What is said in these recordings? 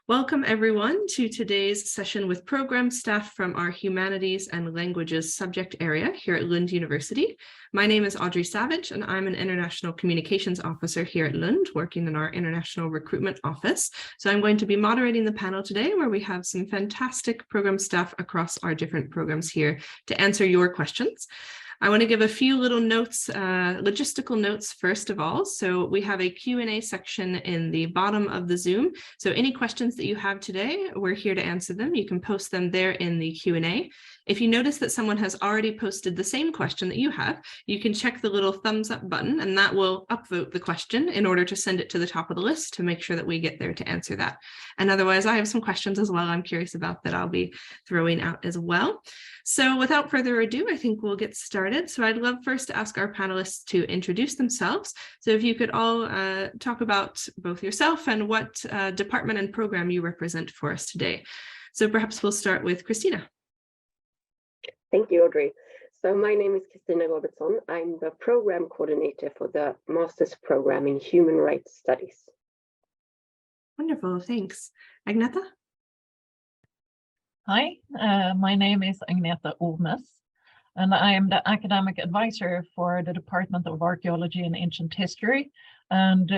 Welcome everyone to today's session with program staff from our Humanities and Languages subject area here at Lund University. My name is Audrey Savage and I'm an International Communications Officer here at Lund, working in our International Recruitment Office. So I'm going to be moderating the panel today where we have some fantastic program staff across our different programs here to answer your questions. I want to give a few little notes, logistical notes first of all. So we have a Q&A section in the bottom of the Zoom. So any questions that you have today, we're here to answer them. You can post them there in the Q&A. If you notice that someone has already posted the same question that you have, you can check the little thumbs up button and that will upvote the question in order to send it to the top of the list to make sure that we get there to answer that. And otherwise, I have some questions as well I'm curious about that I'll be throwing out as well. So without further ado, I think we'll get started. So I'd love first to ask our panelists to introduce themselves. So if you could all talk about both yourself and what department and program you represent for us today. So perhaps we'll start with Christina. Thank you, Audrey. So my name is Christina Robertson. I'm the program coordinator for the master's program in human rights studies. Wonderful, thanks. Agneta? Hi, my name is Agneta Ormes, and I am the academic advisor for the Department of Archaeology and Ancient History. And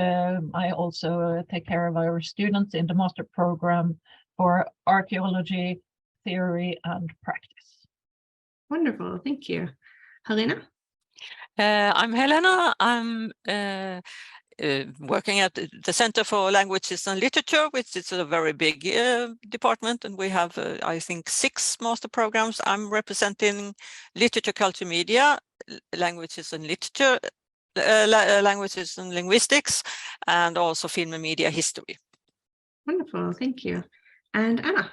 I also take care of our students in the master program for archaeology, theory, and practice. Wonderful, thank you. Helena? I'm Helena. I'm working at the Center for Languages and Literature, which is a very big department, and we have, I think, 6 master programs. I'm representing literature, culture, media, languages and literature, languages and linguistics, and also film and media history. Wonderful, thank you. And Anna?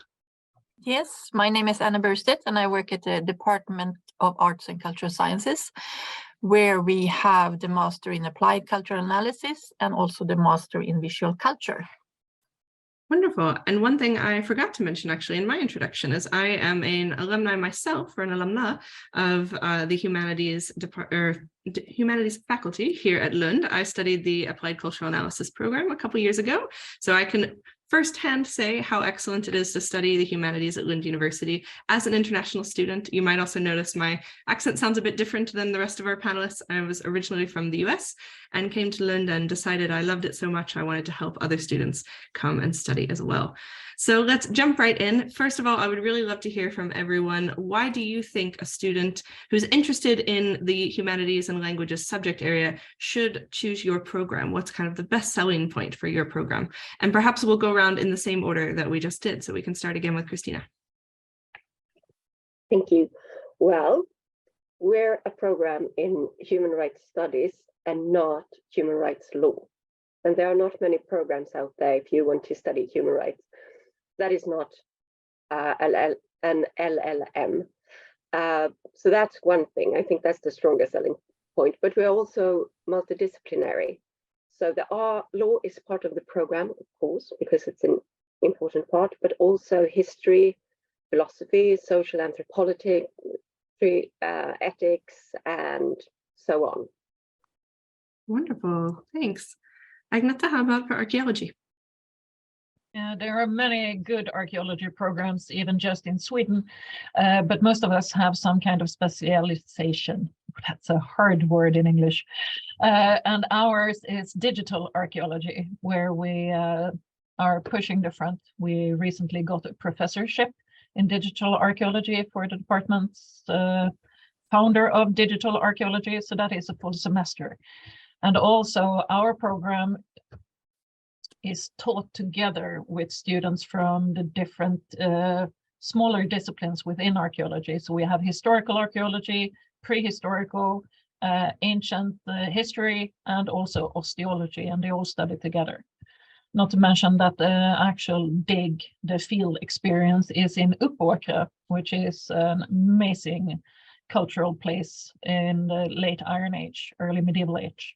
Yes, my name is Anna Burstedt and I work at the Department of Arts and Cultural Sciences, where we have the Master in Applied Cultural Analysis and also the Master in Visual Culture. Wonderful. And one thing I forgot to mention actually in my introduction is I am an alumni myself, or an alumna of the Humanities Humanities faculty here at Lund. I studied the Applied Cultural Analysis program a couple years ago, so I can firsthand say how excellent it is to study the humanities at Lund University as an international student. You might also notice my accent sounds a bit different than the rest of our panelists. I was originally from the US and came to Lund and decided I loved it so much I wanted to help other students come and study as well. So let's jump right in. First of all, I would really love to hear from everyone. Why do you think a student who's interested in the humanities and languages subject area should choose your program? What's kind of the best selling point for your program? And perhaps we'll go around in the same order that we just did. So we can start again with Christina. Thank you. Well, we're a program in human rights studies and not human rights law. And there are not many programs out there if you want to study human rights. That is not an LLM. So that's one thing. I think that's the strongest selling point, but we're also multidisciplinary. So the law is part of the program, of course, because it's an important part, but also history, philosophy, social anthropology, ethics, and so on. Wonderful, thanks. Agneta, how about for archaeology? Yeah, there are many good archaeology programs, even just in Sweden, but most of us have some kind of specialization. That's a hard word in English. And ours is digital archaeology, where we are pushing the front. We recently got a professorship in digital archaeology for the department's founder of digital archaeology, so that is a full semester. And also our program is taught together with students from the different smaller disciplines within archaeology. So we have historical archaeology, prehistorical, ancient history, and also osteology, and they all study together. Not to mention that the actual the field experience is in Uppåkra, which is an amazing cultural place in the late Iron Age, early medieval age.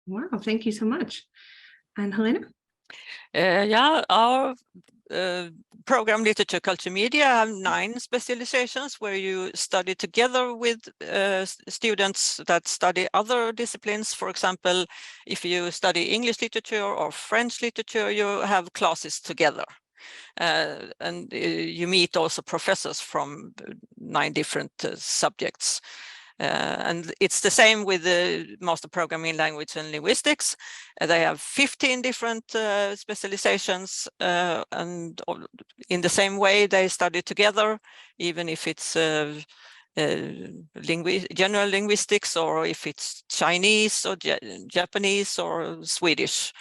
Wow, thank you so much. And Helena? Yeah, our program Literature, Culture, Media have 9 specializations where you study together with students that study other disciplines. For example, if you study English literature or French literature, you have classes together. And you meet also professors from 9 different subjects. And it's the same with the master program in language and linguistics. They have 15 different specializations, and in the same way they study together, even if it's general linguistics, or if it's Chinese or Japanese or Swedish.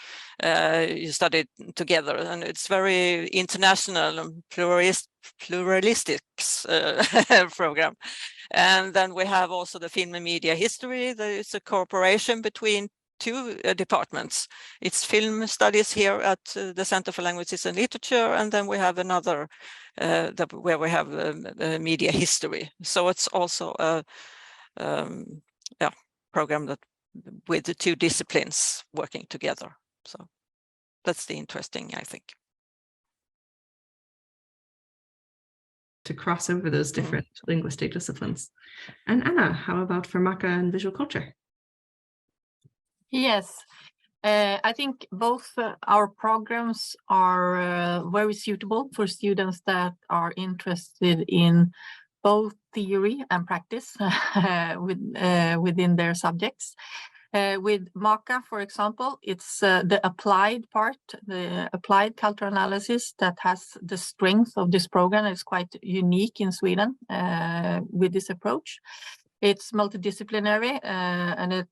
You study together, and it's very international and pluralistic program. And then we have also the film and media history. There is a cooperation between 2 departments. It's film studies here at the Center for Languages and Literature, and then we have another where we have media history. So it's also a program that with the 2 disciplines working together. So that's the interesting, I think. To cross over those different linguistic disciplines. And Anna, how about for Maka and visual culture? Yes, I think both our programs are very suitable for students that are interested in both theory and practice within their subjects. With MACA, for example, it's the applied part, the applied cultural analysis that has the strength of this program. It's quite unique in Sweden with this approach. It's multidisciplinary and it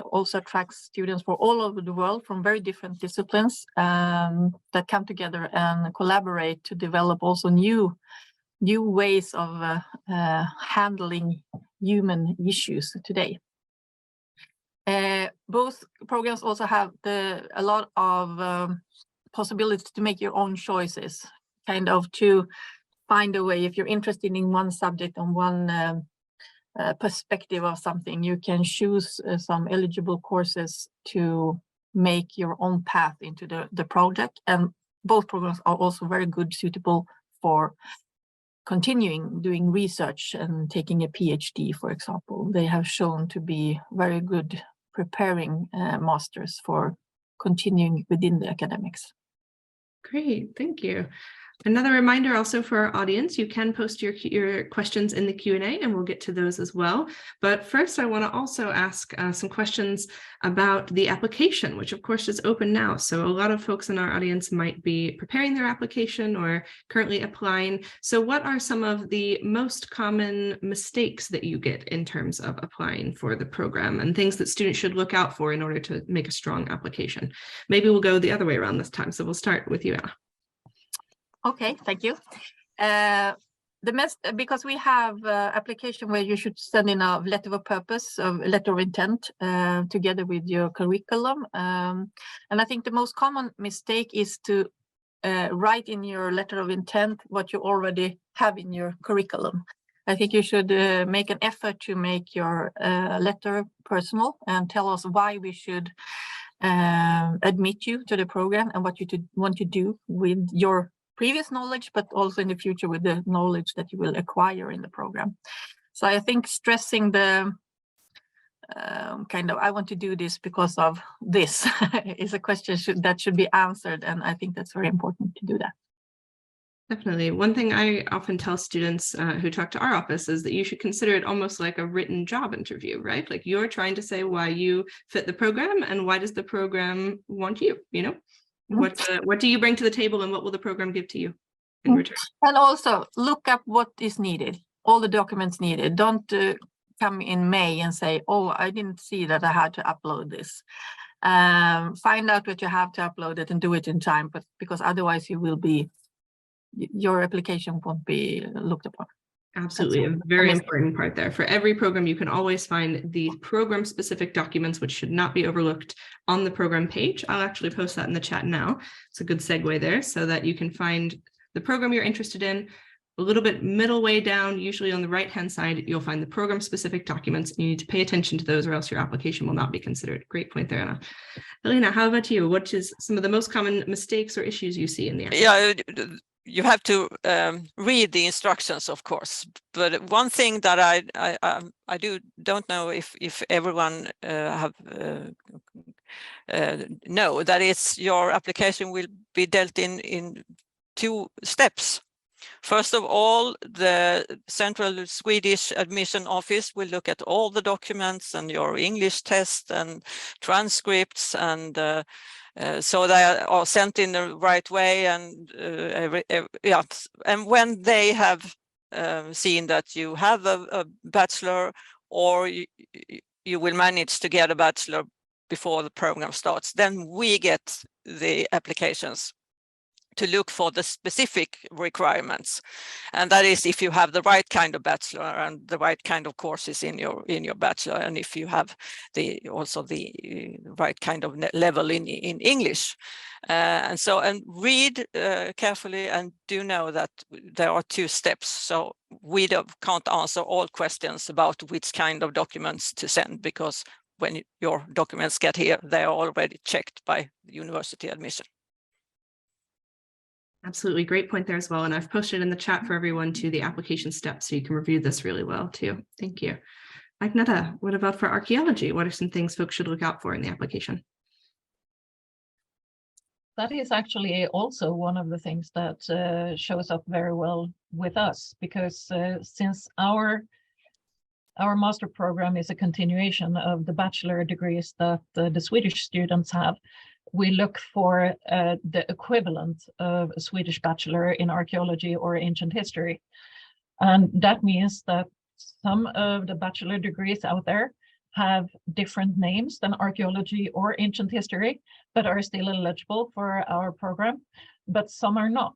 also attracts students from all over the world from very different disciplines that come together and collaborate to develop also new ways of handling human issues today. Both programs also have a lot of possibilities to make your own choices, kind of to find a way. If you're interested in one subject on one perspective of something, you can choose some eligible courses to make your own path into the project. And both programs are also very good, suitable for continuing doing research and taking a PhD, for example. They have shown to be very good preparing masters for continuing within the academics. Great, thank you. Another reminder also for our audience, you can post your questions in the Q&A and we'll get to those as well. But first, I want to also ask some questions about the application, which of course is open now. So a lot of folks in our audience might be preparing their application or currently applying. So what are some of the most common mistakes that you get in terms of applying for the program and things that students should look out for in order to make a strong application? Maybe we'll go the other way around this time. So we'll start with you, Anna. Okay, thank you. Because we have application where you should send in a letter of purpose, a letter of intent, together with your curriculum. And I think the most common mistake is to write in your letter of intent what you already have in your curriculum. I think you should make an effort to make your letter personal and tell us why we should admit you to the program and what you want to do with your previous knowledge, but also in the future with the knowledge that you will acquire in the program. So I think stressing the kind of, I want to do this because of this is a question that should be answered. And I think that's very important to do that. Definitely. One thing I often tell students who talk to our office is that you should consider it almost like a written job interview, right? Like you're trying to say why you fit the program and why does the program want you, you know? What do you bring to the table and what will the program give to you in return? And also look up what is needed, all the documents needed. Don't come in May and say, oh, I didn't see that I had to upload this. Find out what you have to upload it and do it in time, but because otherwise your application won't be looked upon. Absolutely, a very important part there. For every program, you can always find the program-specific documents, which should not be overlooked on the program page. I'll actually post that in the chat now. It's a good segue there so that you can find the program you're interested in, A little bit middle way down, usually on the right-hand side, you'll find the program-specific documents. You need to pay attention to those or else your application will not be considered. Great point there, Anna. Elena, how about you? What is some of the most common mistakes or issues you see in the application? Yeah, you have to read the instructions, of course. But one thing that I don't know if everyone know, that is, your application will be dealt in 2 steps. First of all, the Central Swedish Admission Office will look at all the documents and your English test and transcripts, and so they are sent in the right way. And yeah, and when they have seen that you have a bachelor, or you will manage to get a bachelor before the program starts, then we get the applications to look for the specific requirements, and that is if you have the right kind of bachelor and the right kind of courses in your bachelor, and if you have also the right kind of level in English, and read carefully, and do know that there are 2 steps. So we can't answer all questions about which kind of documents to send, because when your documents get here, they are already checked by university admission. Absolutely, great point there as well. And I've posted in the chat for everyone to the application steps, so you can review this really well too. Thank you. Agneta, what about for archaeology? What are some things folks should look out for in the application? That is actually also one of the things that shows up very well with us, because since our master program is a continuation of the bachelor degrees that the Swedish students have, we look for the equivalent of a Swedish bachelor in archaeology or ancient history. And that means that some of the bachelor degrees out there have different names than archaeology or ancient history, but are still eligible for our program, but some are not.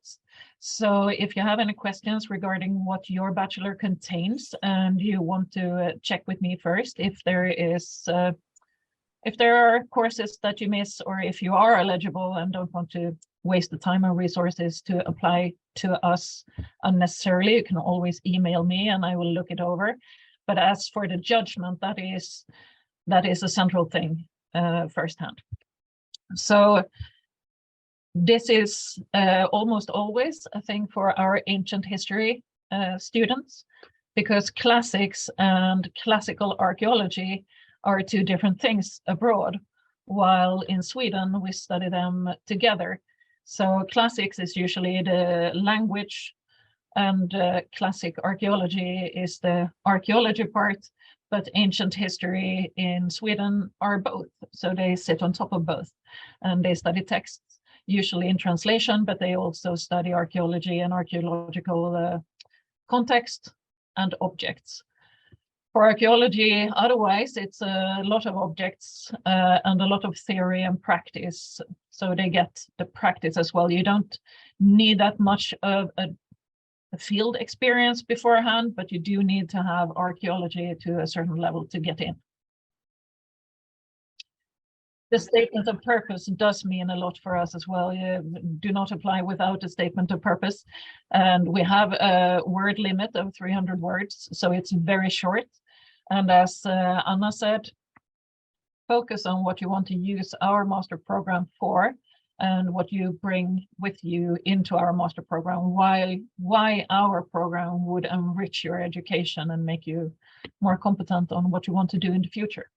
So if you have any questions regarding what your bachelor contains, and you want to check with me first if there are courses that you miss, or if you are eligible and don't want to waste the time and resources to apply to us unnecessarily, you can always email me and I will look it over. But as for the judgment, that is a central thing firsthand. So this is almost always a thing for our ancient history students, because classics and classical archaeology are 2 different things abroad, while in Sweden we study them together. So classics is usually the language, and classic archaeology is the archaeology part, but ancient history in Sweden are both. So they sit on top of both, and they study texts, usually in translation, but they also study archaeology and archaeological context and objects. For archaeology, otherwise, it's a lot of objects and a lot of theory and practice. So they get the practice as well. You don't need that much of a field experience beforehand, but you do need to have archaeology to a certain level to get in. The statement of purpose does mean a lot for us as well. You do not apply without a statement of purpose. And we have a word limit of 300 words, so it's very short. And as Anna said, focus on what you want to use our master program for, and what you bring with you into our master program, why our program would enrich your education and make you more competent on what you want to do in the future.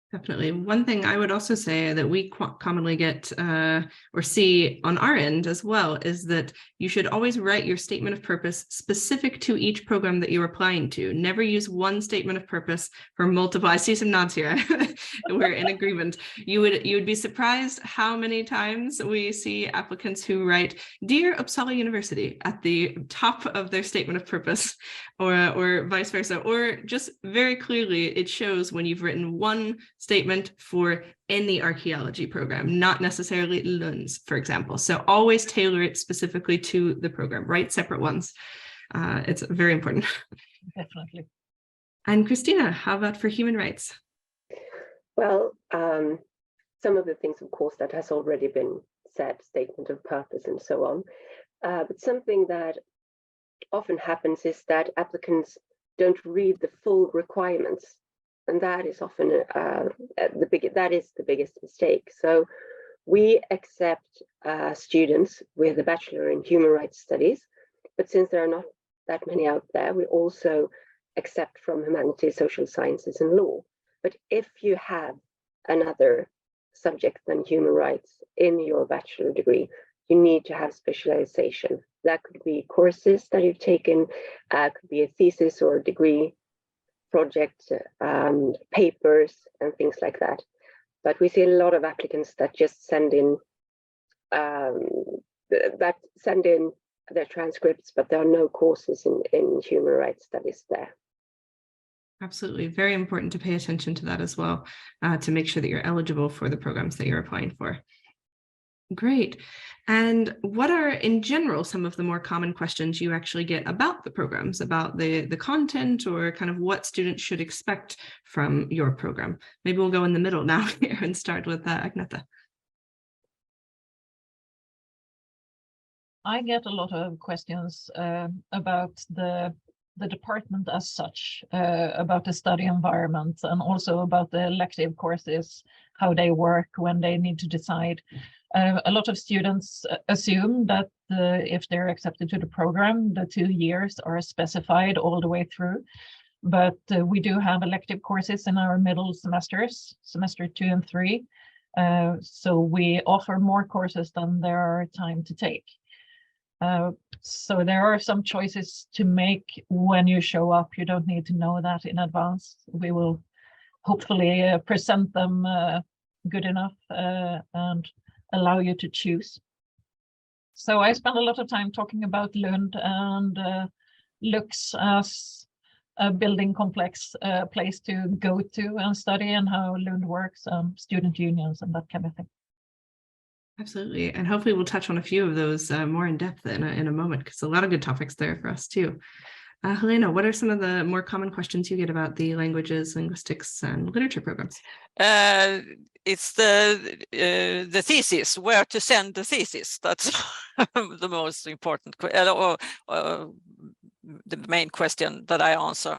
Definitely. One thing I would also say that we commonly get or see on our end as well is that you should always write your statement of purpose specific to each program that you're applying to. Never use one statement of purpose for multiple. I see some nods here. We're in agreement. You would be surprised how many times we see applicants who write "Dear Uppsala University" at the top of their statement of purpose, or vice versa, or just very clearly it shows when you've written one statement for any archaeology program, not necessarily Lund's, for example. So always tailor it specifically to the program, write separate ones. It's very important. Definitely. And Christina, how about for human rights? Well, some of the things, of course, that has already been said, statement of purpose and so on. But something that often happens is that applicants don't read the full requirements, and that is often the biggest mistake. So we accept students with a bachelor in human rights studies, but since there are not that many out there, we also accept from humanities, social sciences, and law. But if you have another subject than human rights in your bachelor degree, you need to have specialization. That could be courses that you've taken, could be a thesis or a degree project, papers, and things like that. But we see a lot of applicants that just send in their transcripts, but there are no courses in human rights studies there. Absolutely. Very important to pay attention to that as well, to make sure that you're eligible for the programs that you're applying for. Great. And what are, in general, some of the more common questions you actually get about the programs, about the content, or kind of what students should expect from your program? Maybe we'll go in the middle now here and start with Agneta. I get a lot of questions about the department as such, about the study environment, and also about the elective courses, how they work when they need to decide. A lot of students assume that if they're accepted to the program, the 2 years are specified all the way through. But we do have elective courses in our middle semesters, semester 2 and 3. So we offer more courses than there are time to take. So there are some choices to make when you show up. You don't need to know that in advance. We will hopefully present them good enough and allow you to choose. So I spend a lot of time talking about Lund, and looks as a building complex place to go to and study, and how Lund works, student unions and that kind of thing. Absolutely. And hopefully we'll touch on a few of those more in depth in a moment, because a lot of good topics there for us too. Helena, what are some of the more common questions you get about the languages, linguistics, and literature programs? It's the thesis, where to send the thesis. That's the most important, the main question that I answer.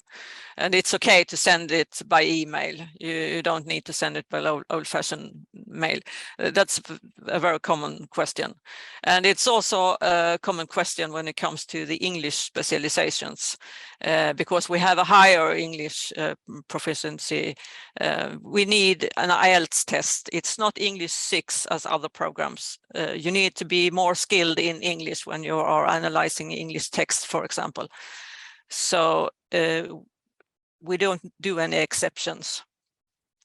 And it's okay to send it by email. You don't need to send it by old-fashioned mail. That's a very common question. And it's also a common question when it comes to the English specializations, because we have a higher English proficiency. We need an IELTS test. It's not English 6 as other programs. You need to be more skilled in English when you are analyzing English text, for example. So we don't do any exceptions.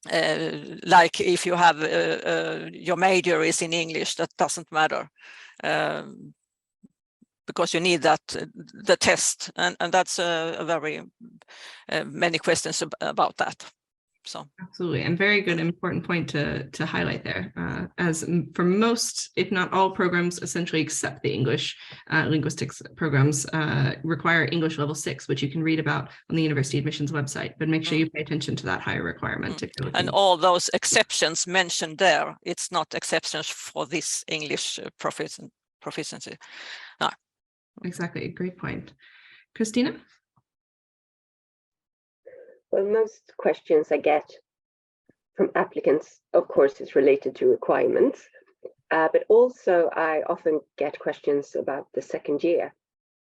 Like if you have your major is in English, that doesn't matter, because you need that the test, and that's a very many questions about that. So absolutely, and very good, important point to highlight there. As for most, if not all programs, essentially except the English linguistics programs, require English level 6, which you can read about on the university admissions website. But make sure you pay attention to that higher requirement. If you're and all those exceptions mentioned there, it's not exceptions for this English proficiency. No. Exactly, great point. Christina? Well, most questions I get from applicants, of course, is related to requirements, but also I often get questions about the second year.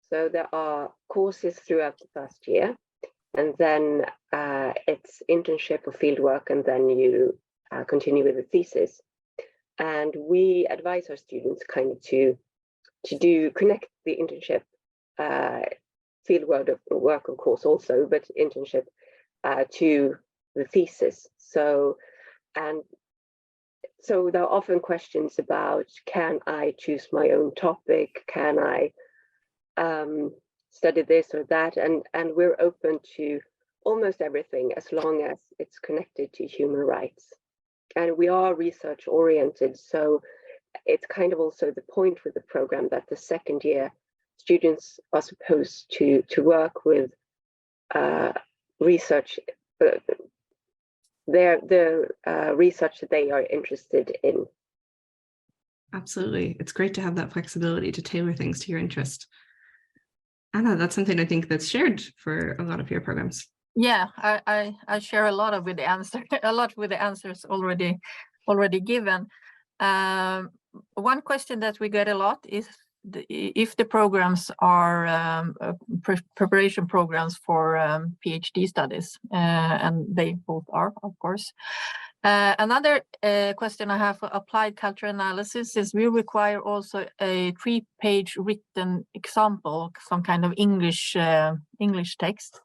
So there are courses throughout the first year, and then it's internship or fieldwork, and then you continue with the thesis. And we advise our students kind of to connect the internship, fieldwork of course also, but internship to the thesis. So there are often questions about, can I choose my own topic? Can I study this or that? And we're open to almost everything as long as it's connected to human rights. And we are research oriented, so it's kind of also the point with the program that the second year students are supposed to work with research, the research that they are interested in. Absolutely. It's great to have that flexibility to tailor things to your interest. Anna, that's something I think that's shared for a lot of your programs. Yeah, I share a lot of with the answer, a lot with the answers already given. One question that we get a lot is if the programs are preparation programs for PhD studies, and they both are, of course. Another question I have for applied cultural analysis is we require also a 3-page written example, some kind of English text.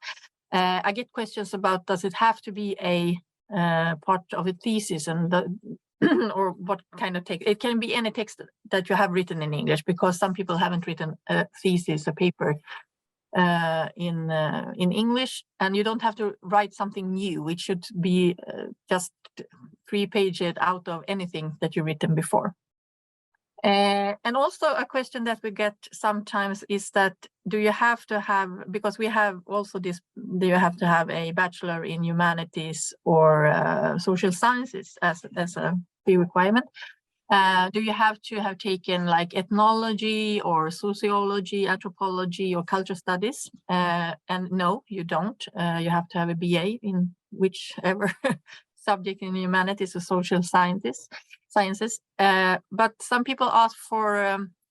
I get questions about, does it have to be a part of a thesis, and or what kind of text? It can be any text that you have written in English, because some people haven't written a thesis, a paper in English, and you don't have to write something new. It should be just 3-paged out of anything that you've written before. And also a question that we get sometimes is that, do you have to have, because we have also this, do you have to have a bachelor in humanities or social sciences as a pre-requirement? Do you have to have taken like ethnology or sociology, anthropology or culture studies? And no, you don't. You have to have a BA in whichever subject in humanities or social sciences. But some people ask for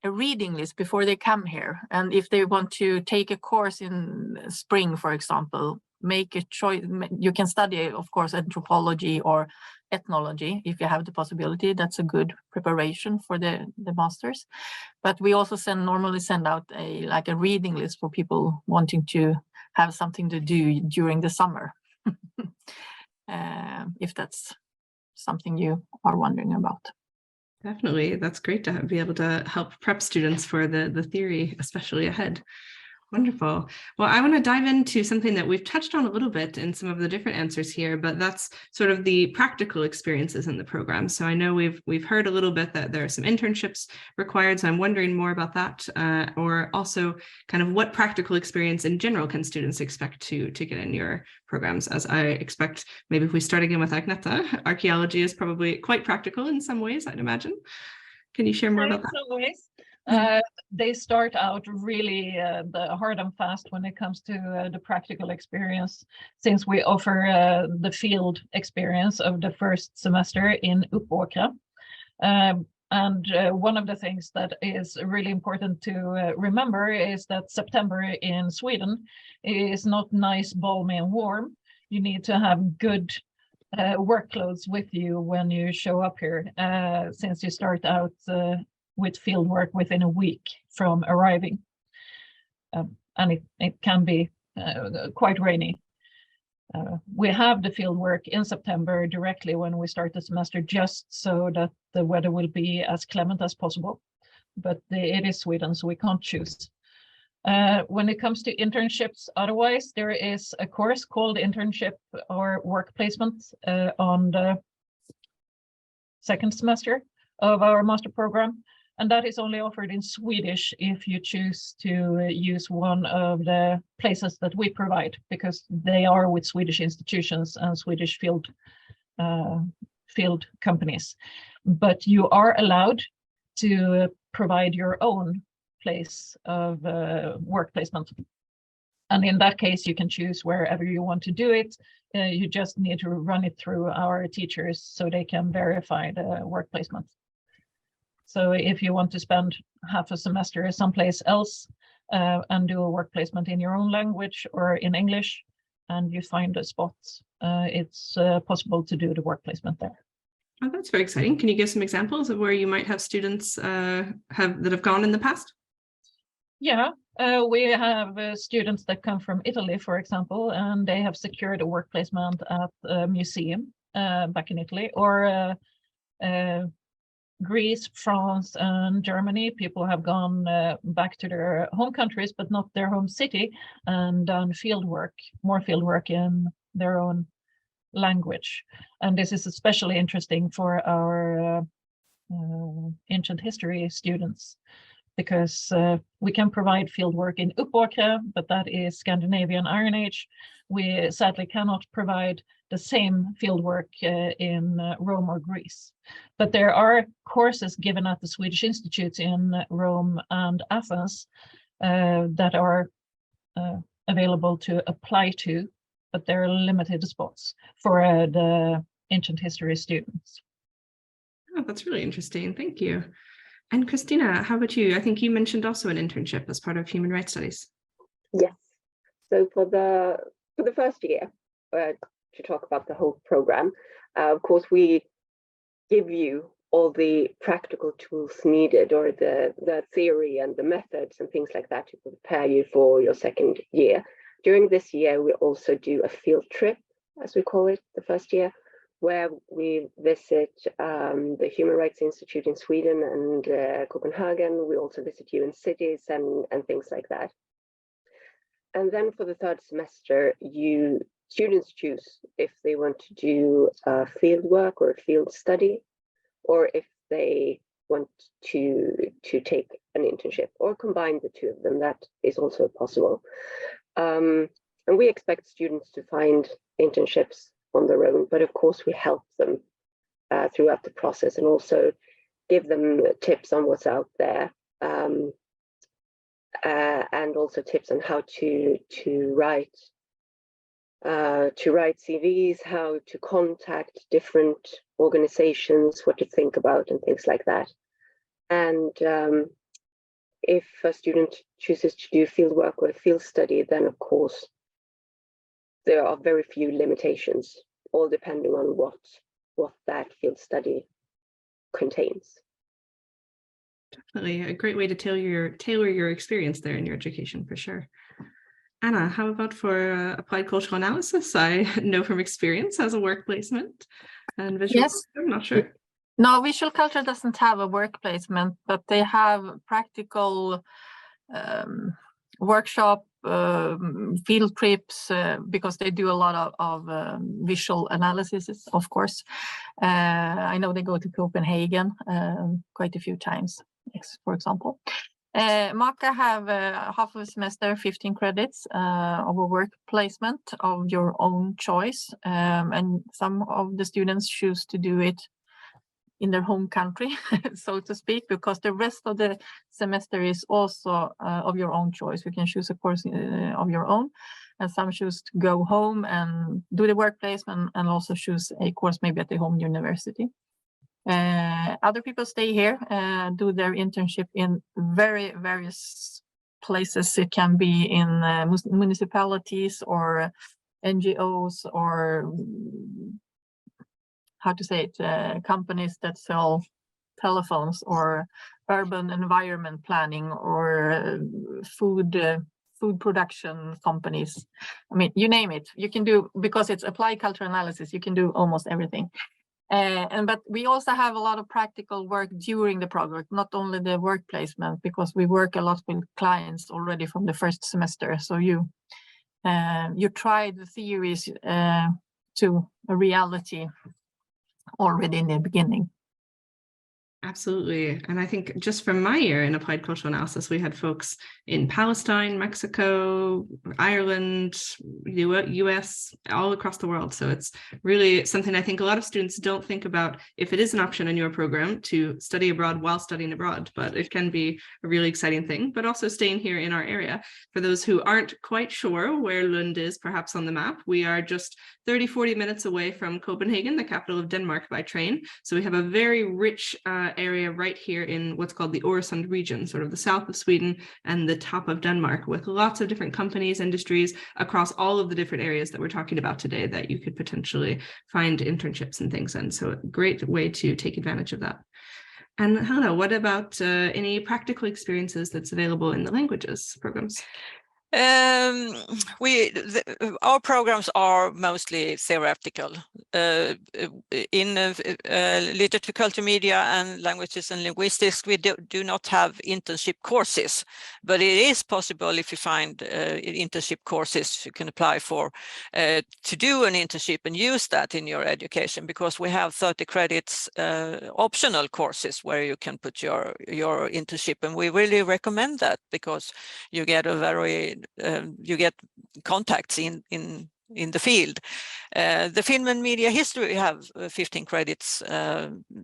a reading list before they come here. And if they want to take a course in spring, for example, make a choice. You can study, of course, anthropology or ethnology if you have the possibility. That's a good preparation for the masters. But we also normally send out a reading list for people wanting to have something to do during the summer. If that's something you are wondering about. Definitely. That's great to be able to help prep students for the theory, especially ahead. Wonderful. Well, I want to dive into something that we've touched on a little bit in some of the different answers here, but that's sort of the practical experiences in the program. So I know we've heard a little bit that there are some internships required, so I'm wondering more about that, or also kind of what practical experience in general can students expect to get in your programs, as I expect maybe if we start again with Agneta, archaeology is probably quite practical in some ways, I'd imagine. Can you share more about that? In some ways. They start out really the hard and fast when it comes to the practical experience, since we offer the field experience of the first semester in Uppåkra. And one of the things that is really important to remember is that September in Sweden is not nice, balmy and warm. You need to have good work clothes with you when you show up here, since you start out with field work within a week from arriving. And it can be quite rainy. We have the field work in September directly when we start the semester, just so that the weather will be as clement as possible. But it is Sweden, so we can't choose. When it comes to internships, otherwise, there is a course called internship or work placement on the second semester of our master program. And that is only offered in Swedish if you choose to use one of the places that we provide, because they are with Swedish institutions and Swedish field companies. But you are allowed to provide your own place of work placement. And in that case, you can choose wherever you want to do it. You just need to run it through our teachers so they can verify the work placement. So if you want to spend half a semester someplace else and do a work placement in your own language or in English, and you find a spot, it's possible to do the work placement there. Oh, that's very exciting. Can you give some examples of where you might have students that have gone in the past? Yeah, we have students that come from Italy, for example, and they have secured a work placement at a museum back in Italy, or Greece, France, and Germany. People have gone back to their home countries, but not their home city, and done more field work in their own language. And this is especially interesting for our ancient history students, because we can provide field work in Uppåkra, but that is Scandinavian Iron Age. We sadly cannot provide the same fieldwork in Rome or Greece. But there are courses given at the Swedish institutes in Rome and Athens that are available to apply to, but there are limited spots for the ancient history students. Oh, that's really interesting. Thank you. And Christina, how about you? I think you mentioned also an internship as part of human rights studies. Yes. So for the first year, to talk about the whole program, of course, we give you all the practical tools needed, or the theory and the methods and things like that to prepare you for your second year. During this year, we also do a field trip, as we call it, the first year, where we visit the Human Rights Institute in Sweden and Copenhagen. We also visit UN cities and things like that. And then for the third semester, students choose if they want to do field work or a field study, or if they want to take an internship or combine the two of them. That is also possible. And we expect students to find internships on their own, but of course we help them throughout the process and also give them tips on what's out there, and also tips on how to write CVs, how to contact different organizations, what to think about, and things like that. And if a student chooses to do field work or a field study, then of course there are very few limitations, all depending on what that field study contains. Definitely a great way to tailor your experience there in your education, for sure. Anna, how about for applied cultural analysis? I know from experience as a work placement and visual. Yes. I'm not sure. No, visual culture doesn't have a work placement, but they have practical workshop, field trips, because they do a lot of visual analysis, of course. I know they go to Copenhagen quite a few times, for example. MACA have half of a semester, 15 credits of a work placement of your own choice. And some of the students choose to do it in their home country, so to speak, because the rest of the semester is also of your own choice. You can choose a course of your own, and some choose to go home and do the work placement and also choose a course maybe at the home university. Other people stay here, do their internship in various places. It can be in municipalities or NGOs or how to say it, companies that sell telephones, or urban environment planning, or food production companies. I mean, you name it, you can do, because it's applied cultural analysis, you can do almost everything. But we also have a lot of practical work during the project, not only the work placement, because we work a lot with clients already from the first semester. So you try the theories to a reality already in the beginning. Absolutely. And I think just from my year in applied cultural analysis, we had folks in Palestine, Mexico, Ireland, US, all across the world. So it's really something I think a lot of students don't think about, if it is an option in your program to study abroad while studying abroad, but it can be a really exciting thing, but also staying here in our area. For those who aren't quite sure where Lund is perhaps on the map, we are just 30-40 minutes away from Copenhagen, the capital of Denmark, by train. So we have a very rich area right here in what's called the Öresund region, sort of the south of Sweden and the top of Denmark, with lots of different companies, industries across all of the different areas that we're talking about today that you could potentially find internships and things in. So a great way to take advantage of that. And Hanna, what about any practical experiences that's available in the languages programs? Our programs are mostly theoretical. In literature, culture, media, and languages and linguistics, we do not have internship courses, but it is possible, if you find internship courses you can apply for, to do an internship and use that in your education, because we have 30 credits optional courses where you can put your internship, and we really recommend that, because you get a very you get contacts in the field. The film and media history have 15 credits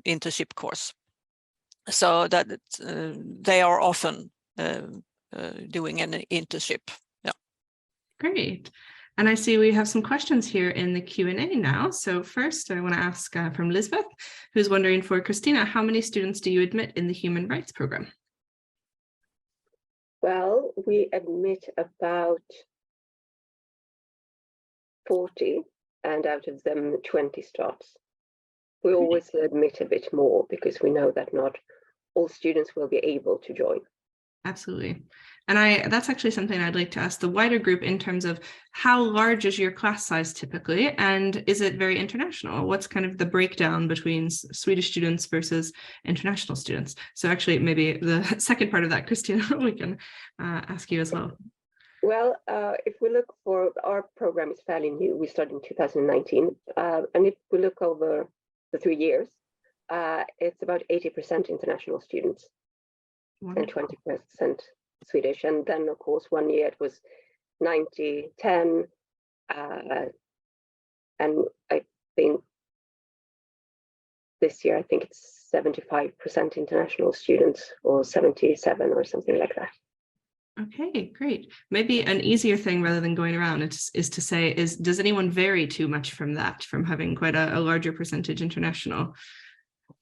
internship course, so that they are often doing an internship. Yeah. Great. And I see we have some questions here in the Q&A now. So first, I want to ask from Lisbeth, who's wondering for Christina, how many students do you admit in the human rights program? Well, we admit about 40, and out of them 20 starts. We always admit a bit more because we know that not all students will be able to join. Absolutely. And that's actually something I'd like to ask the wider group in terms of how large is your class size typically, and is it very international? What's kind of the breakdown between Swedish students versus international students? So actually, maybe the second part of that, Christina, we can ask you as well. Well, if we look for, our program is fairly new. We started in 2019. And if we look over the 3 years, it's about 80% international students. Wonderful. And 20% Swedish. And then, of course, 1 year it was 90-10. And I think this year, I think it's 75% international students, or 77 or something like that. Okay, great. Maybe an easier thing rather than going around is to say, does anyone vary too much from that, from having quite a larger percentage international?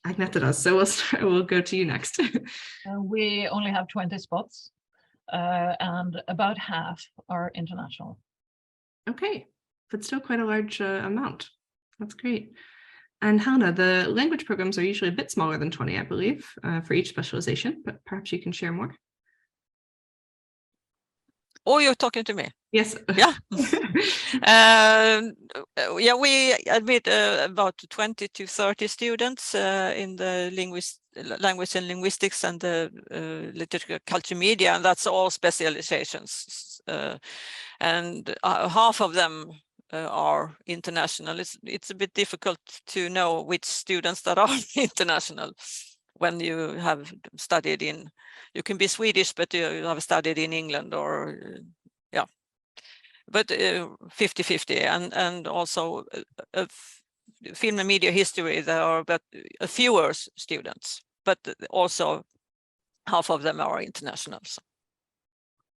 Agneta does, so we'll go to you next. We only have 20 spots, and about half are international. Okay, but still quite a large amount. That's great. And Hanna, the language programs are usually a bit smaller than 20, I believe, for each specialization, but perhaps you can share more. Oh, you're talking to me? Yes. Yeah. Yeah, we admit about 20 to 30 students in the language and linguistics and the literature, culture, media, and that's all specializations. And half of them are international. It's a bit difficult to know which students that are international when you have studied in, you can be Swedish, but you have studied in England, or yeah, but 50-50, and also film and media history, there are but fewer students, but also half of them are internationals.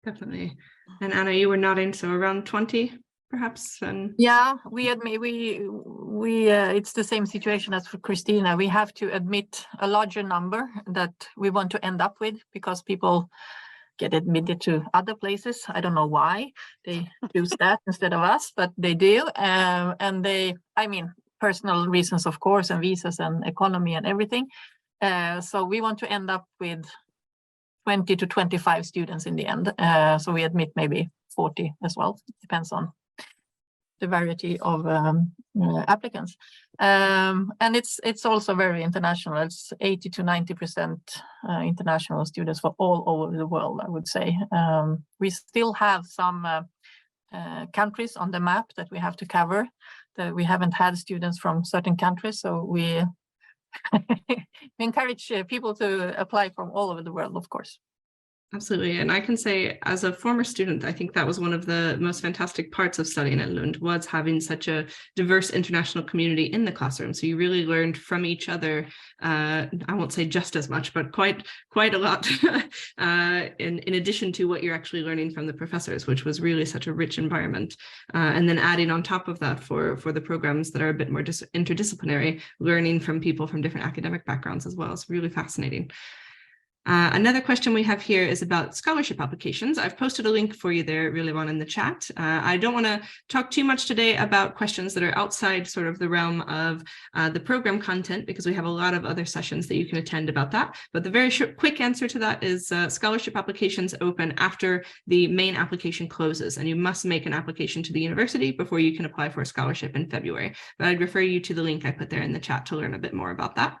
Definitely. And Anna, you were nodding, so around 20 perhaps. And yeah, we admit it's the same situation as for Christina. We have to admit a larger number that we want to end up with, because people get admitted to other places. I don't know why they choose that instead of us, but they do. And personal reasons, of course, and visas and economy and everything. So we want to end up with 20 to 25 students in the end. So we admit maybe 40 as well. It depends on the variety of applicants. And it's also very international. It's 80 to 90% international students for all over the world, I would say. We still have some countries on the map that we have to cover, that we haven't had students from certain countries. So we encourage people to apply from all over the world, of course. Absolutely. And I can say, as a former student, I think that was one of the most fantastic parts of studying at Lund, was having such a diverse international community in the classroom. So you really learned from each other, I won't say just as much, but quite a lot in addition to what you're actually learning from the professors, which was really such a rich environment. And then adding on top of that for the programs that are a bit more interdisciplinary, learning from people from different academic backgrounds as well. It's really fascinating. Another question we have here is about scholarship applications. I've posted a link for you there, really, in the chat. I don't want to talk too much today about questions that are outside sort of the realm of the program content, because we have a lot of other sessions that you can attend about that. But the very quick answer to that is scholarship applications open after the main application closes, and you must make an application to the university before you can apply for a scholarship in February. But I'd refer you to the link I put there in the chat to learn a bit more about that.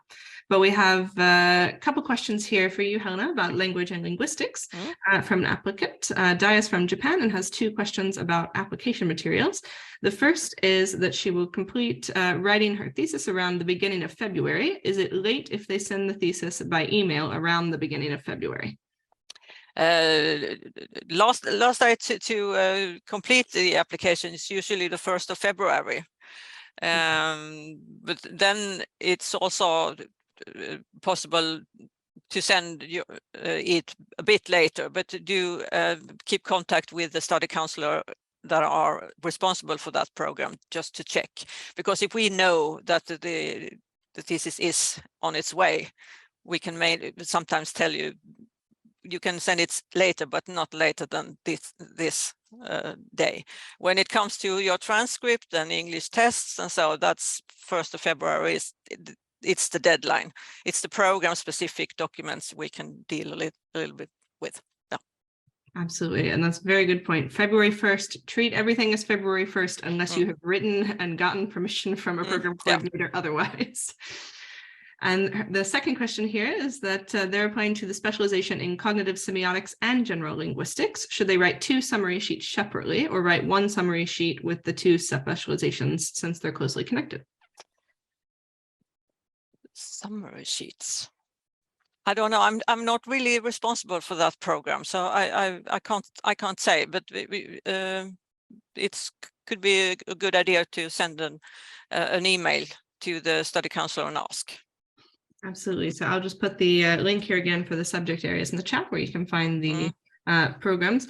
But we have a couple questions here for you, Helena, about language and linguistics from an applicant. Dai is from Japan and has 2 questions about application materials. The first is that she will complete writing her thesis around the beginning of February. Is it late if they send the thesis by email around the beginning of February? Last day to complete the application is usually the 1st of February. But then it's also possible to send it a bit later, but do keep contact with the study counselor that are responsible for that program just to check, because if we know that the thesis is on its way, we can sometimes tell you, you can send it later, but not later than this day. When it comes to your transcript and English tests, and so that's 1st of February, it's the deadline. It's the program specific documents we can deal a little bit with. Yeah. Absolutely. And that's a very good point. February 1st, treat everything as February 1st, unless you have written and gotten permission from a program coordinator otherwise. And the second question here is that they're applying to the specialization in cognitive semiotics and general linguistics. Should they write 2 summary sheets separately or write 1 summary sheet with the 2 specializations, since they're closely connected? Summary sheets. I don't know. I'm not really responsible for that program, so I can't say. But it could be a good idea to send an email to the study counselor and ask. Absolutely. So I'll just put the link here again for the subject areas in the chat where you can find the programs.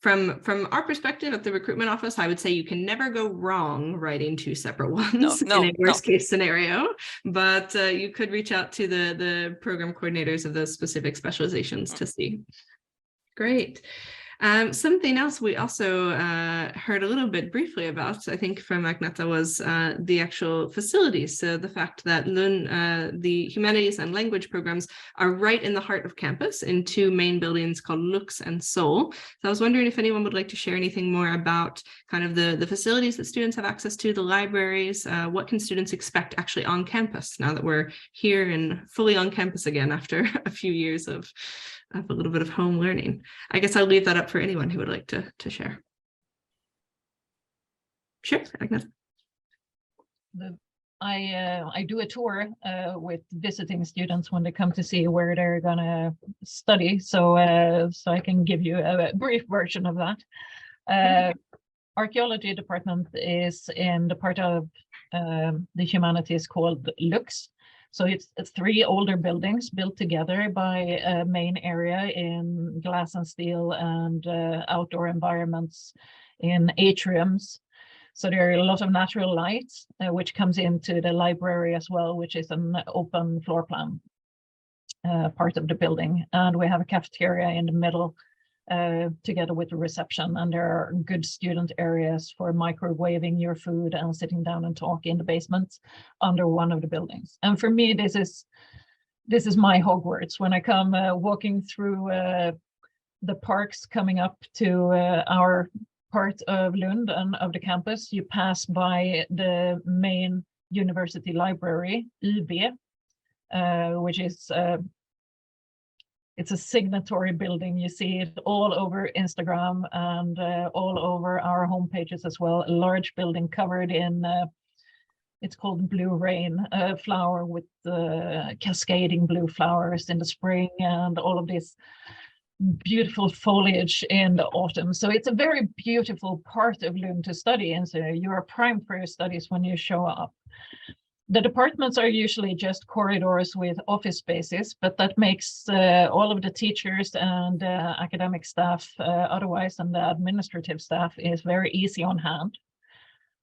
From our perspective at the recruitment office, I would say you can never go wrong writing 2 separate ones in a worst case scenario, but you could reach out to the program coordinators of those specific specializations to see. Great. Something else we also heard a little bit briefly about, I think from Agneta, was the actual facilities. So the fact that Lund, the Humanities and Language programs are right in the heart of campus in 2 main buildings called Lux and Sol. So I was wondering if anyone would like to share anything more about kind of the facilities that students have access to, the libraries, what can students expect actually on campus now that we're here and fully on campus again after a few years of a little bit of home learning. I guess I'll leave that up for anyone who would like to share. Sure, Agnes. I do a tour with visiting students when they come to see where they're gonna study, so I can give you a brief version of that. Archaeology department is in the part of the humanities called Lux. So it's 3 older buildings built together by a main area in glass and steel and outdoor environments in atriums. So there are a lot of natural light, which comes into the library as well, which is an open floor plan part of the building. And we have a cafeteria in the middle together with the reception, and there are good student areas for microwaving your food and sitting down and talk in the basement under one of the buildings. And for me, this is my Hogwarts. When I come walking through the parks coming up to our part of Lund and of the campus, you pass by the main university library, IB, which is it's a signatory building. You see it all over Instagram and all over our home pages as well. A large building covered in, it's called Blue Rain, a flower with cascading blue flowers in the spring and all of this beautiful foliage in the autumn. So it's a very beautiful part of Lund to study, and so you are primed for your studies when you show up. The departments are usually just corridors with office spaces, but that makes all of the teachers and academic staff otherwise, and the administrative staff is very easy on hand.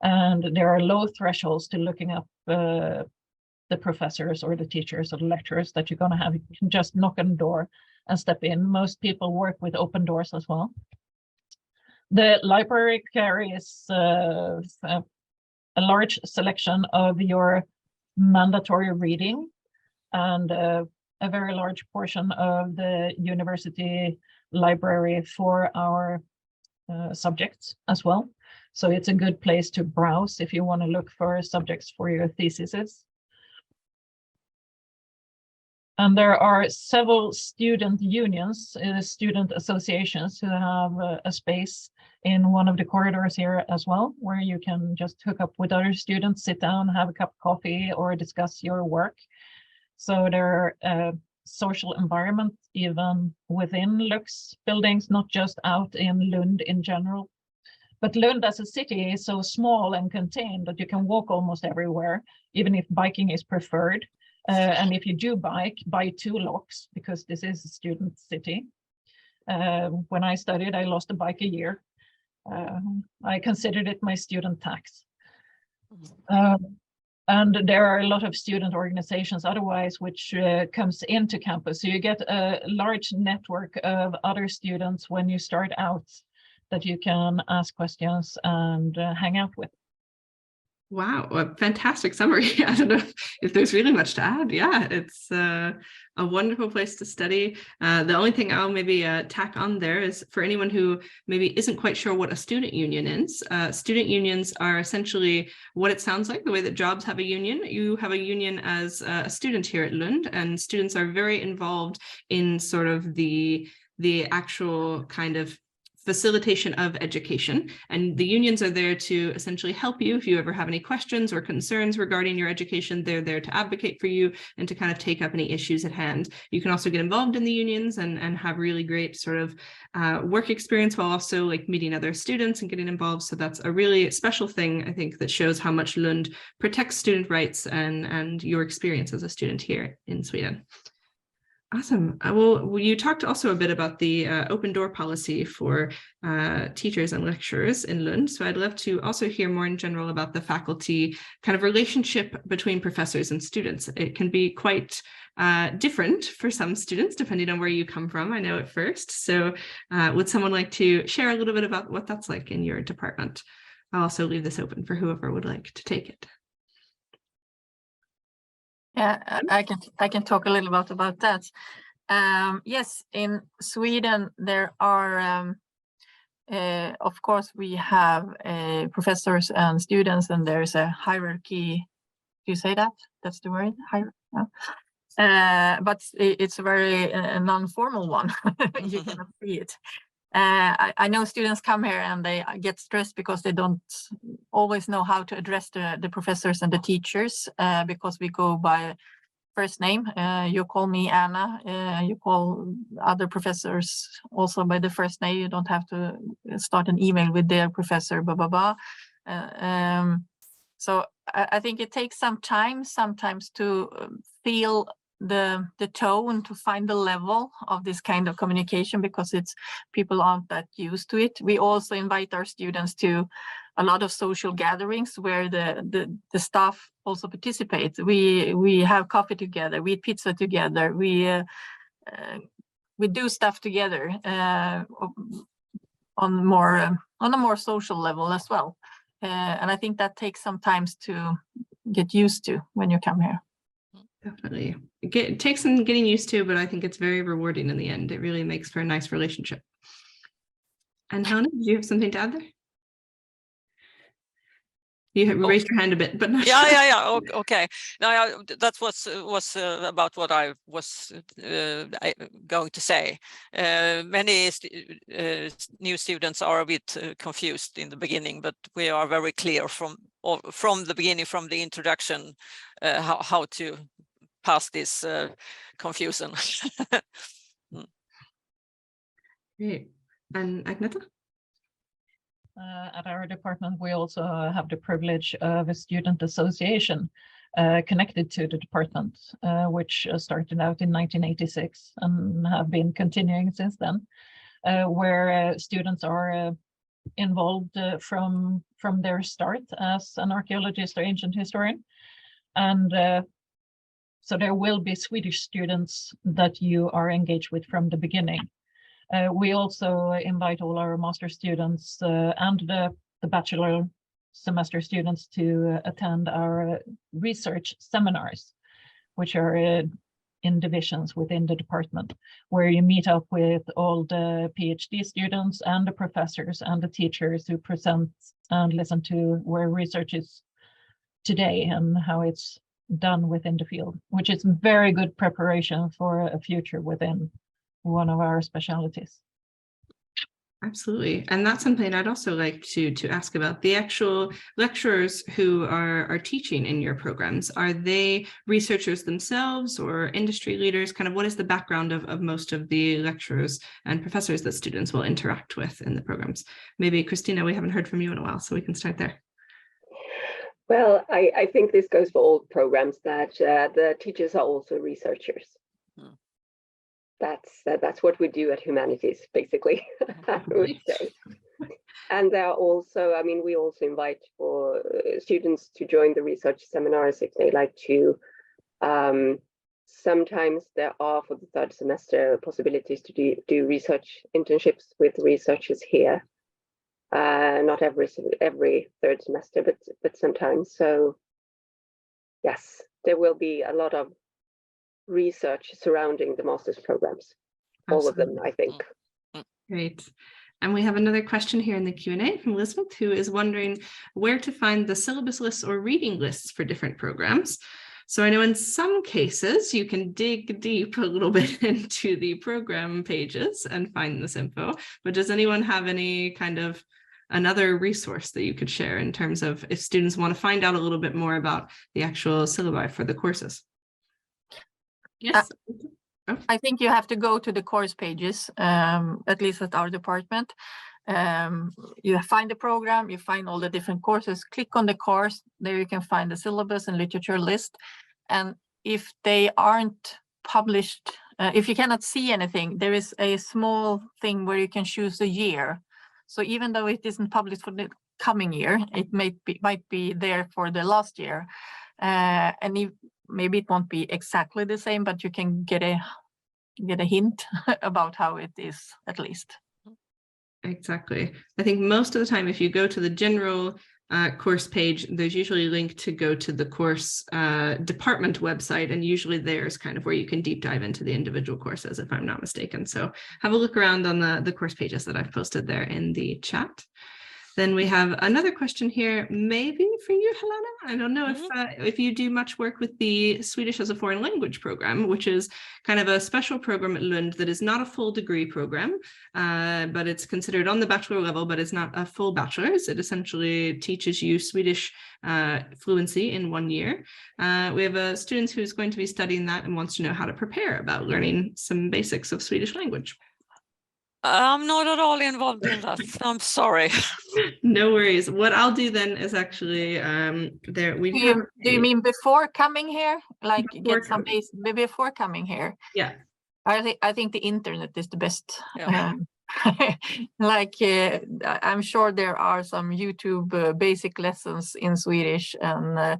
And there are low thresholds to looking up the professors or the teachers or the lecturers that you're going to have. You can just knock on the door and step in. Most people work with open doors as well. The library carries a large selection of your mandatory reading and a very large portion of the university library for our subjects as well. So it's a good place to browse if you want to look for subjects for your theses. And there are several student unions, student associations who have a space in one of the corridors here as well, where you can just hook up with other students, sit down, have a cup of coffee, or discuss your work. So there are social environment even within Lux buildings, not just out in Lund in general. But Lund as a city is so small and contained that you can walk almost everywhere, even if biking is preferred. And if you do bike, buy 2 locks, because this is a student city. When I studied, I lost a bike a year. I considered it my student tax. And there are a lot of student organizations otherwise which comes into campus. So you get a large network of other students when you start out that you can ask questions and hang out with. Wow, a fantastic summary. I don't know if there's really much to add. Yeah, it's a wonderful place to study. The only thing I'll maybe tack on there is for anyone who maybe isn't quite sure what a student union is. Student unions are essentially what it sounds like, the way that jobs have a union. You have a union as a student here at Lund, and students are very involved in sort of the actual kind of facilitation of education, and the unions are there to essentially help you if you ever have any questions or concerns regarding your education. They're there to advocate for you and to kind of take up any issues at hand. You can also get involved in the unions and have really great sort of work experience while also like meeting other students and getting involved. So that's a really special thing, I think, that shows how much Lund protects student rights and your experience as a student here in Sweden. Awesome. Well, you talked also a bit about the open door policy for teachers and lecturers in Lund. So I'd love to also hear more in general about the faculty kind of relationship between professors and students. It can be quite different for some students, depending on where you come from, I know at first. So would someone like to share a little bit about what that's like in your department? I'll also leave this open for whoever would like to take it. Yeah, I can talk a little bit about that. Yes, in Sweden there are, of course, we have professors and students, and there's a hierarchy. Do you say that? That's the word, but it's a very non-formal one. You cannot see it. I know students come here and they get stressed because they don't always know how to address the professors and the teachers, because we go by first name. You call me Anna, you call other professors also by the first name. You don't have to start an email with their professor, blah, blah, blah. So I think it takes some time sometimes to feel the tone, to find the level of this kind of communication, because people aren't that used to it. We also invite our students to a lot of social gatherings where the staff also participates. We have coffee together, we eat pizza together, we do stuff together on a more social level as well. And I think that takes some time to get used to when you come here. Definitely. It takes some getting used to, but I think it's very rewarding in the end. It really makes for a nice relationship. And Helena, do you have something to add there? You raised your hand a bit, but not sure. Yeah. Okay. No, that was about what I was going to say. Many new students are a bit confused in the beginning, but we are very clear from the beginning, from the introduction, how to pass this confusion. Great. And Agneta? At our department, we also have the privilege of a student association connected to the department, which started out in 1986 and have been continuing since then, where students are involved from their start as an archaeologist or ancient historian. And so there will be Swedish students that you are engaged with from the beginning. We also invite all our master students and the bachelor semester students to attend our research seminars, which are in divisions within the department, where you meet up with all the PhD students and the professors and the teachers who present and listen to where research is today and how it's done within the field, which is very good preparation for a future within one of our specialities. Absolutely. And that's something I'd also like to ask about. The actual lecturers who are teaching in your programs, are they researchers themselves or industry leaders? Kind of what is the background of most of the lecturers and professors that students will interact with in the programs? Maybe Christina, we haven't heard from you in a while, so we can start there. Well, I think this goes for all programs, that the teachers are also researchers. That's what we do at Humanities, basically, I would say. And there are also, I mean, we also invite for students to join the research seminars if they like to. Sometimes there are, for the third semester, possibilities to do research internships with researchers here. Not every third semester, but sometimes. So yes, there will be a lot of research surrounding the master's programs. All of them, I think. Great. And we have another question here in the Q&A from Elizabeth, who is wondering where to find the syllabus lists or reading lists for different programs. So I know in some cases you can dig deep a little bit into the program pages and find this info, but does anyone have any kind of another resource that you could share in terms of if students want to find out a little bit more about the actual syllabi for the courses? Yes. I think you have to go to the course pages, at least at our department. You find the program, you find all the different courses, click on the course, there you can find the syllabus and literature list. And if they aren't published, if you cannot see anything, there is a small thing where you can choose a year. So even though it isn't published for the coming year, it might be there for the last year. And maybe it won't be exactly the same, but you can get a hint about how it is, at least. Exactly. I think most of the time, if you go to the general course page, there's usually a link to go to the course department website, and usually there's kind of where you can deep dive into the individual courses, if I'm not mistaken. So have a look around on the course pages that I've posted there in the chat. Then we have another question here, maybe for you, Helena. I don't know if you do much work with the Swedish as a foreign language program, which is kind of a special program at Lund that is not a full degree program, but it's considered on the bachelor level, but it's not a full bachelor's. It essentially teaches you Swedish fluency in 1 year. We have a student who's going to be studying that and wants to know how to prepare about learning some basics of Swedish language. I'm not at all involved in that. I'm sorry. No worries. What I'll do then is actually there we have. Do you mean before coming here? Like get some base before coming here? Yeah. I think the internet is the best. Yeah. I'm sure there are some YouTube basic lessons in Swedish, and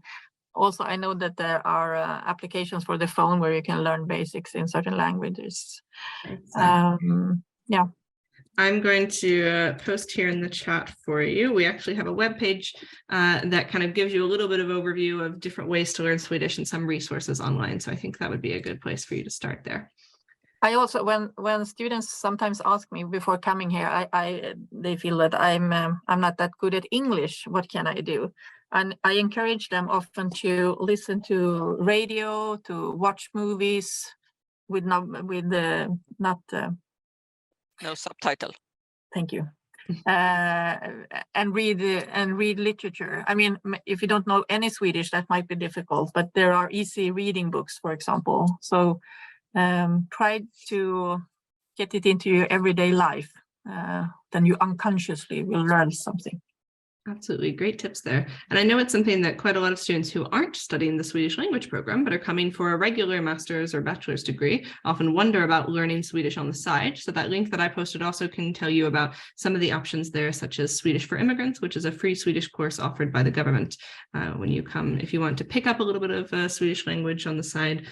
also I know that there are applications for the phone where you can learn basics in certain languages. Yeah. I'm going to post here in the chat for you. We actually have a web page that kind of gives you a little bit of overview of different ways to learn Swedish and some resources online. So I think that would be a good place for you to start there. I also, when students sometimes ask me before coming here, they feel that I'm not that good at English. What can I do? And I encourage them often to listen to radio, to watch movies with no subtitle. Thank you. And read literature. I mean, if you don't know any Swedish, that might be difficult, but there are easy reading books, for example. So try to get it into your everyday life. Then you unconsciously will learn something. Absolutely. Great tips there. And I know it's something that quite a lot of students who aren't studying the Swedish language program, but are coming for a regular master's or bachelor's degree, often wonder about learning Swedish on the side. So that link that I posted also can tell you about some of the options there, such as Swedish for Immigrants, which is a free Swedish course offered by the government when you come, if you want to pick up a little bit of Swedish language on the side,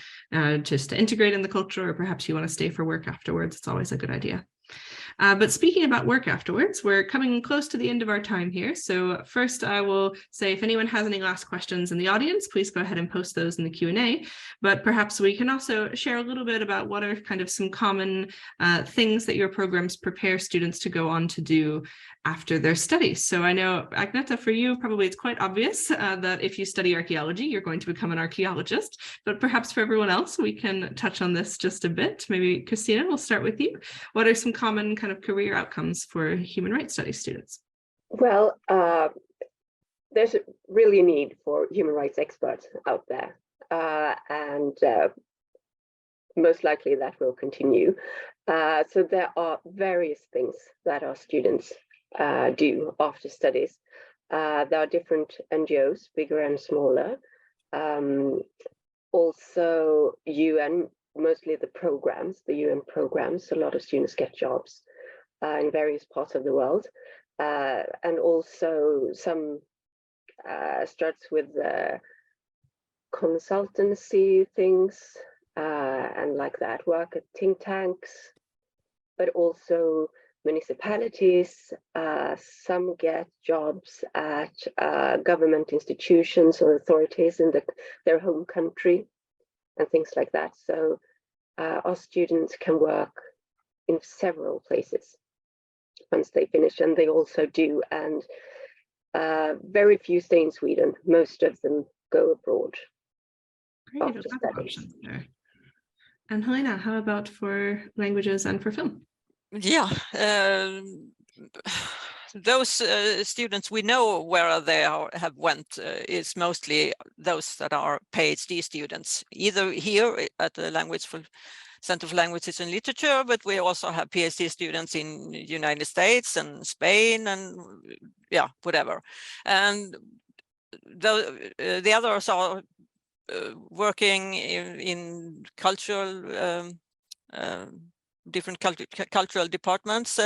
just to integrate in the culture, or perhaps you want to stay for work afterwards. It's always a good idea. But speaking about work afterwards, we're coming close to the end of our time here. So first, I will say if anyone has any last questions in the audience, please go ahead and post those in the Q&A. But perhaps we can also share a little bit about what are kind of some common things that your programs prepare students to go on to do after their studies. So I know, Agneta, for you, probably it's quite obvious that if you study archaeology, you're going to become an archaeologist. But perhaps for everyone else, we can touch on this just a bit. Maybe Christina, we'll start with you. What are some common kind of career outcomes for human rights studies students? Well, there's really a need for human rights experts out there, and most likely that will continue. So there are various things that our students do after studies. There are different NGOs, bigger and smaller. Also UN, mostly the UN programs, a lot of students get jobs. in various parts of the world. And also some starts with consultancy things and like that, work at think tanks, but also municipalities. Some get jobs at government institutions or authorities in their home country and things like that. So our students can work in several places once they finish, and they also do. And very few stay in Sweden. Most of them go abroad Great, after lots of studies. options there. And Helena, how about for languages and for film? Yeah, those students we know where they have went is mostly those that are PhD students, either here at the Center for Languages and Literature, but we also have PhD students in the United States and Spain and yeah, whatever. And the others are working in cultural different cultural departments,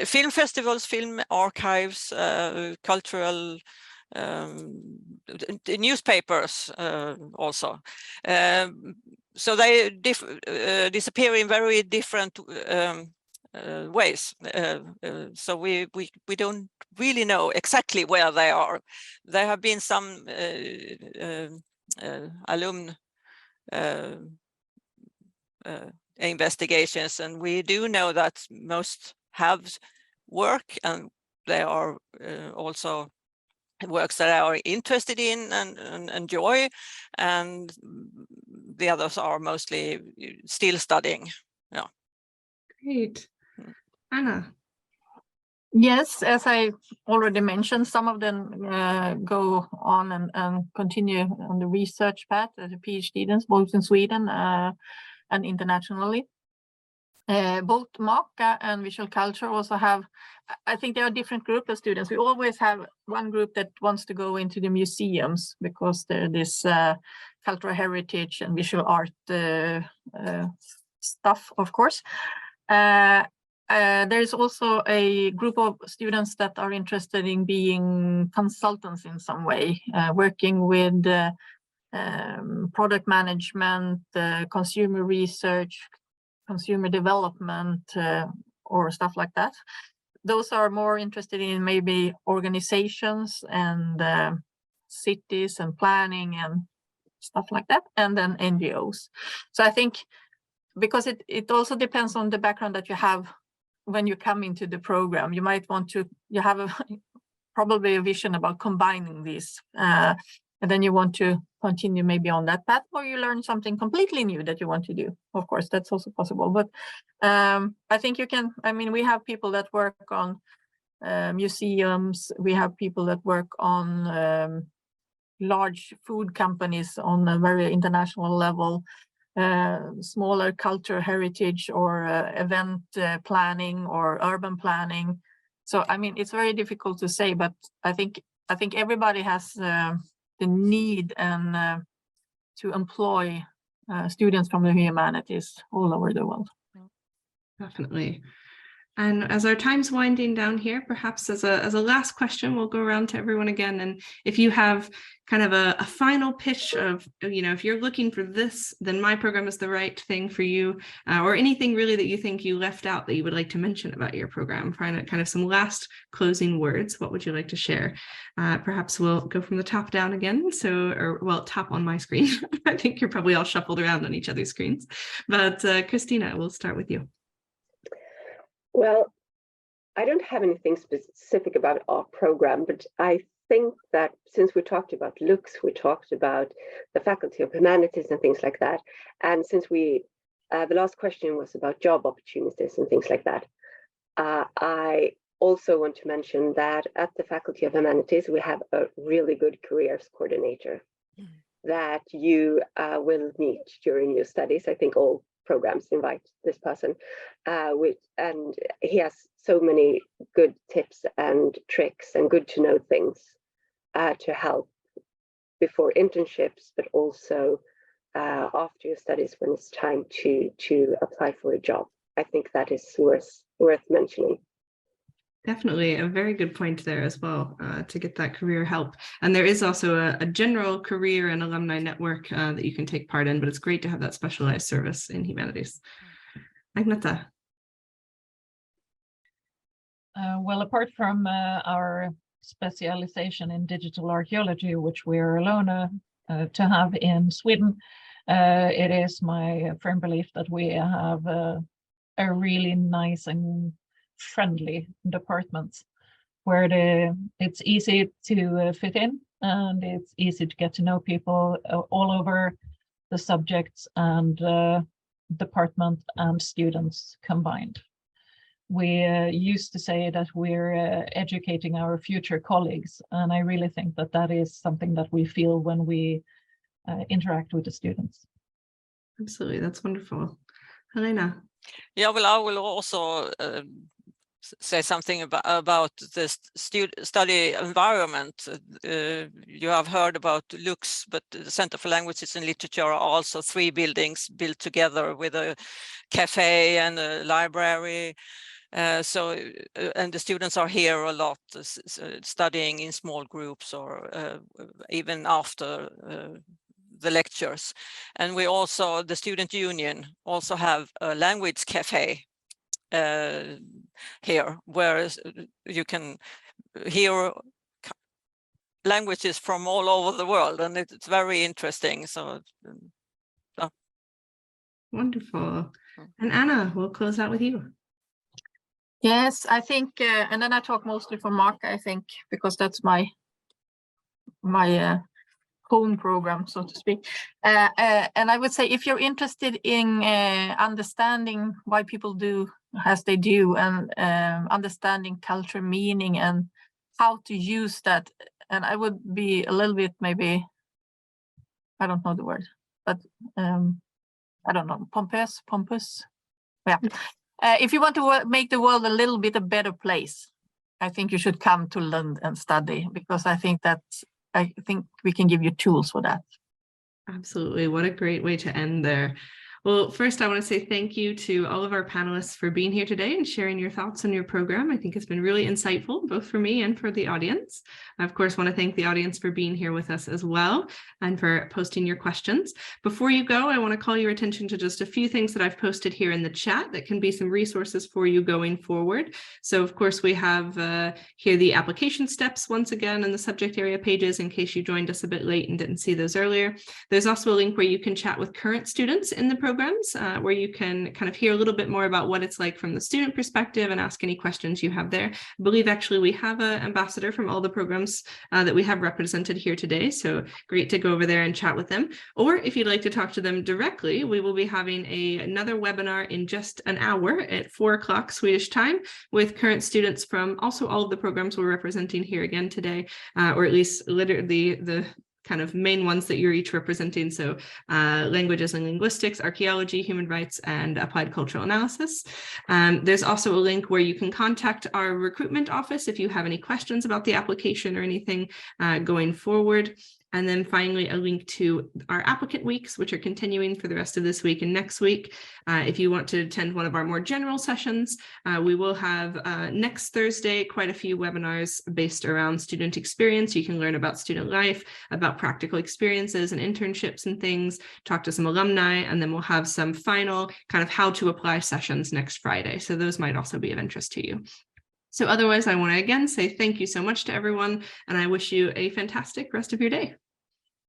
film festivals, film archives, cultural newspapers also. So they disappear in very different ways. So we don't really know exactly where they are. There have been some alumni investigations, and we do know that most have work, and they are also works that they are interested in and enjoy, and the others are mostly still studying. Yeah. Great. Anna. Yes, as I already mentioned, some of them go on and continue on the research path as a PhD students, both in Sweden and internationally. Both MACA and Visual Culture also have, I think there are different groups of students. We always have one group that wants to go into the museums because there this cultural heritage and visual art stuff, of course. There's also a group of students that are interested in being consultants in some way, working with product management, consumer research, consumer development, or stuff like that. Those are more interested in maybe organizations and cities and planning and stuff like that, and then NGOs. So I think because it also depends on the background that you have when you come into the program, you might want to, you have probably a vision about combining these, and then you want to continue maybe on that path, or you learn something completely new that you want to do. Of course, that's also possible. But I think you can, I mean, we have people that work on museums, we have people that work on large food companies on a very international level, smaller cultural heritage or event planning or urban planning. So I mean, it's very difficult to say, but I think everybody has the need and to employ students from the humanities all over the world. Definitely. And as our time's winding down here, perhaps as a last question, we'll go around to everyone again. And if you have kind of a final pitch of, you know, if you're looking for this, then my program is the right thing for you, or anything really that you think you left out that you would like to mention about your program, kind of some last closing words, what would you like to share? Perhaps we'll go from the top down again. So, or well, top on my screen. I think you're probably all shuffled around on each other's screens. But Christina, we'll start with you. Well, I don't have anything specific about our program, but I think that since we talked about looks, we talked about the Faculty of Humanities and things like that. And since the last question was about job opportunities and things like that, I also want to mention that at the Faculty of Humanities, we have a really good careers coordinator that you will meet during your studies. I think all programs invite this person, and he has so many good tips and tricks and good to know things to help before internships, but also after your studies when it's time to apply for a job. I think that is worth worth mentioning. Definitely a very good point there as well, to get that career help. And there is also a general career and alumni network that you can take part in, but it's great to have that specialized service in humanities. Agneta. Well, apart from our specialization in digital archaeology, which we're alone to have in Sweden, it is my firm belief that we have a really nice and friendly department where it's easy to fit in and it's easy to get to know people all over the subjects and department and students combined. We used to say that we're educating our future colleagues, and I really think that that is something that we feel when we interact with the students. Absolutely, that's wonderful. Helena. Yeah, well, I will also say something about the study environment. You have heard about Lux, but the Center for Languages and Literature are also 3 buildings built together with a cafe and a library. And the students are here a lot, studying in small groups or even after the lectures. And we also, the student union, also have a language cafe here, where you can hear languages from all over the world, and it's very interesting. So Wonderful. And Anna, we'll close out with you. Yes, I think, and then I talk mostly for Mark, I think, because that's my home program, so to speak. And I would say, if you're interested in understanding why people do as they do, and understanding culture, meaning, and how to use that, and I would be a little bit, maybe, I don't know the word, but I don't know, pompous. Yeah. If you want to make the world a little bit a better place, I think you should come to Lund and study, because I think we can give you tools for that. Absolutely. What a great way to end there. Well, first, I want to say thank you to all of our panelists for being here today and sharing your thoughts on your program. I think it's been really insightful, both for me and for the audience. I, of course, want to thank the audience for being here with us as well and for posting your questions. Before you go, I want to call your attention to just a few things that I've posted here in the chat that can be some resources for you going forward. So, of course, we have here the application steps once again in the subject area pages, in case you joined us a bit late and didn't see those earlier. There's also a link where you can chat with current students in the programs, where you can kind of hear a little bit more about what it's like from the student perspective and ask any questions you have there. I believe actually we have an ambassador from all the programs that we have represented here today, so great to go over there and chat with them. Or if you'd like to talk to them directly, we will be having another webinar in just an hour at 4 o'clock Swedish time with current students from also all of the programs we're representing here again today, or at least literally the kind of main ones that you're each representing. So languages and linguistics, archaeology, human rights, and applied cultural analysis. There's also a link where you can contact our recruitment office if you have any questions about the application or anything going forward. And then finally, a link to our applicant weeks, which are continuing for the rest of this week and next week. If you want to attend one of our more general sessions, we will have next Thursday quite a few webinars based around student experience. You can learn about student life, about practical experiences and internships and things, talk to some alumni, and then we'll have some final kind of how to apply sessions next Friday. So those might also be of interest to you. So otherwise, I want to again say thank you so much to everyone, and I wish you a fantastic rest of your day.